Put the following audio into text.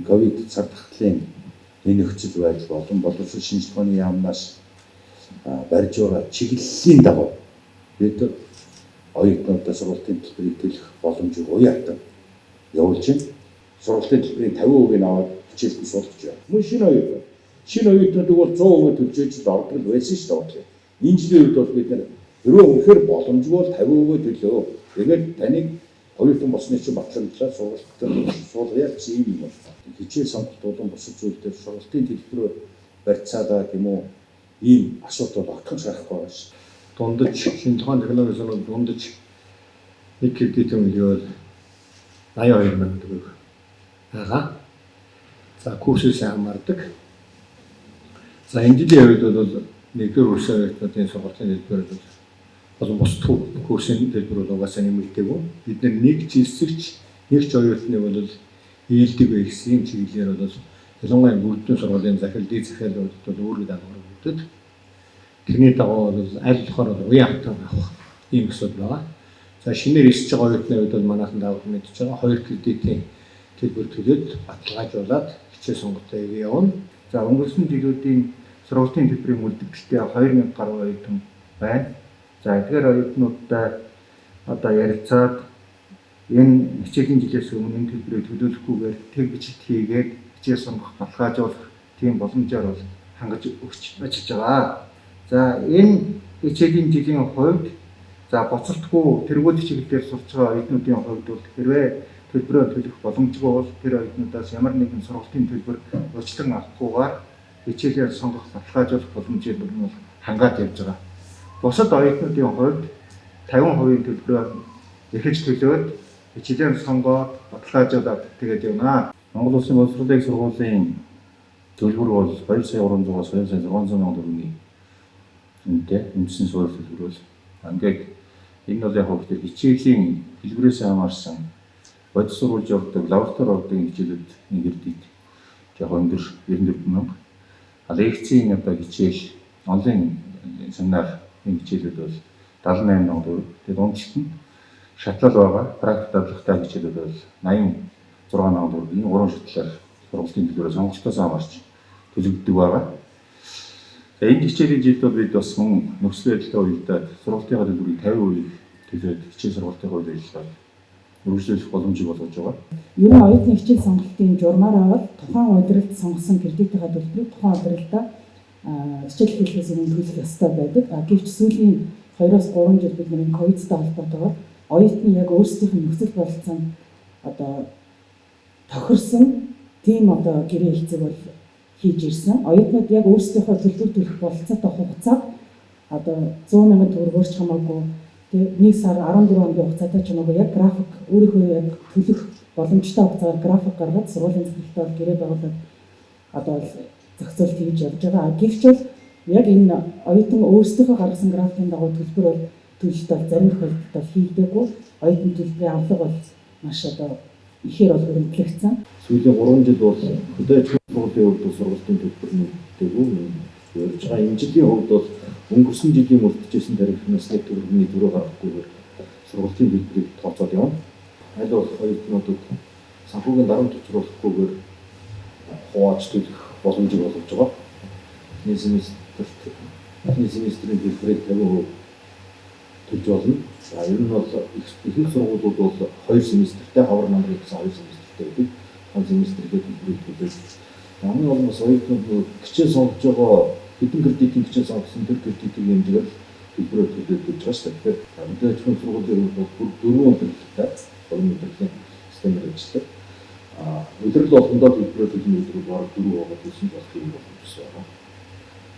ковид цар тахлын энэ нөхцөл байдал болон боловсрол шинжилгээний яамнаас барьж байгаа чиглэлийн дагуу бид оюутнуудаа сургалтын төлбөрийг төлөх боломжийг уяатан явуулж байна. Сургалтын төлбөрийн 50%-ийг аваад хичээлд суулгаж байна. Мөн шинэ оюутнууд бол 100% төлж ээж ордог байсан шүү дээ. Энэ жилийн үед бол бид нэр өрөө үнэхээр боломжгүй бол 50% төлөө. Тэгээд таныг оюутан болсны чинь батлагдлаа сургалтын суулгая гэсэн юм байна. Хичээл сонголт болон бусад зүйл дээр сургалтын төлбөрөөр барьцаалаа тийм үү ийм асуудал бол огтхон шарахгүй байгаа шүү. Дундаж шинжилгээний технологи сонор дундаж нэг кредит өгөөл 82,000 төгрөг байгаа. За курсээс хамаардаг. За энэ жилийн үед бол нэгдүгээр курсын оюутнуудын сургалтын төлбөр болон бус курсын төлбөр бол угаасаа нэмэгдээгүй. Бид нэг жилсэгч нэг ч оюутныг бол ээлдэг байх гэсэн чиглэлээр бол ялангуяа бүгдийн сургуулийн захирал дэд захиалууд бол үүрэг даалгавар өгдөг. Тэрний дагуу бол аль болохоор уяатан авах ийм асуудал байгаа. За шинээр ирсэж байгаа оюутны үед бол манайхан даавал мэдж байгаа 2 кредитийн төлбөр төлөөд баталгаажуулаад хичээл сонгалтаа явна. За өнгөрсөн жилүүдийн сургалтын төлбөрийн үлдэгдэлтэй 2000 гаруй оюутан байна. За эдгээр оюутнуудтай одоо ярилцаад энэ хичээлийн жилээс өмнө энэ төлбөрийг төлөвлөхгүйгээр тэг бичлэг хийгээд хичээл сонгох баталгаажуулах тийм боломжоор бол хангаж өгч ажиллаж байгаа. За энэ хичээлийн жилийн хувьд за боцолтгүй тэргүүл чиглэлээр сурч байгаа оюутнуудын хувьд бол хэрвээ төлбөрөө төлөх боломжгүй бол тэр оюутнуудаас ямар нэгэн сургалтын төлбөр урьдчилан авахгүйгээр хичээлээр сонгох баталгаажуулах боломжийг бол хангаад явж байгаа. Бусад оюутнуудын хувьд 50% төлбөрөө эрхэж төлөөд хичээлээр сонгоод баталгаажуулаад тэгээд явна. Монгол Улсын боловсролын сургуулийн төлбөр бол 2,300-аас 2,600 мянган төгрөгийн үнэтэй үндсэн суурь төлбөр бол ингээд энэ бол яг хөвгтөр хичээлийн хэлбэрээс хамаарсан бодис сурвалж явуулдаг лаборатори ордог хичээлүүд нэг кредит яг өндөр 94 мянга. Лекцийн одоо хичээл онлайн семинар энэ хичээлүүд бол 78 мянга төгрөг. Тэгээд дундчид нь шатлал байгаа практик давталтай хичээлүүд бол 86 мянга төгрөгийн 3 шатлалаар сургалтын төлбөрөөр сонголтоос хамаарч төлөгддөг байгаа. Энэ хичээлийн жилд бол бид бас мөн нөхцөл байдлаа уялдаад сургалтын төлбөрийг 50% төлөөд хичээл сургалтын хувьд ажиллагаа үргэлжлүүлэх боломжийг олгож байгаа. Ер нь оюутны хичээл сонголтын журмаар аваад тухайн удиралд сонгосон кредитийн төлбөрийг тухайн удиралдаа хичээл хэлхээс өмнө төлөх ёстой байдаг. Гэвч сүүлийн 2-3 жил бид нэг ковидтай холбоотойгоор оюутны яг өөрсдийнх нь нөхцөл бололцоонд одоо тохирсон тийм одоо гэрээ хэлцэг бол хийж ирсэн. Оюутнууд яг өөрсдийнхөө төлбөр төлөх бололцоотой хугацааг одоо 100 мянган төгрөгөөр ч хамаагүй тэгээд 1 сар 14 хоногийн хугацаатай ч хамаагүй яг график өөрийнхөө яг төлөх боломжтой хугацаагаар график гаргаад сургуулийн захиралтай бол гэрээ байгуулад одоо зохицуулт хийж явж байгаа. Гэвч бол яг энэ оюутан өөрсдийнхөө гаргасан графикын дагуу төлбөр бол төлөлт бол зарим тохиолдолд хийгдээгүй. Оюутны төлбөрийн авлага бол маш одоо ихээр бол хөрөнгөлөгдсөн. Сүүлийн 3 жил бол хөдөө аж ахуйн хувьд сургалтын төлбөрний дээгүүр явж байгаа. Энэ жилийн хувьд бол өнгөрсөн жилийн мөрдөжсэн тарифнаас нэг төгрөгийн төрөө гаргахгүйгээр сургалтын төлбөрийг тооцоод явна. Аль болох оюутнуудад санхүүгийн дарамт учруулахгүйгээр хувааж төлөх боломжийг олгож байгаа. Эхний семестрийн төлбөрийг 50% төлж болно. За ер нь бол ихэнх сургуулиуд бол 2 семестртэй хавар намрын гэсэн 2 семестртэй байдаг. Хан семестртэй төлбөрийг төлөөд хамгийн гол нь оюутнууд хичээл сонгож байгаа хэдэн кредитийн хичээл сонгосон тэр кредитийн хэмжээгээр төлбөрөөр төлөөд болж байгаа шүү дээ. Хөдөө аж ахуйн сургуулийн бол бүр 4 удирдлагатай удирдлагын системээр ажилладаг. Удирдлага болгондоо төлбөрөөр төлөх өдрөөр бараг 4 байгаа гэсэн бас тийм боломжтой байна.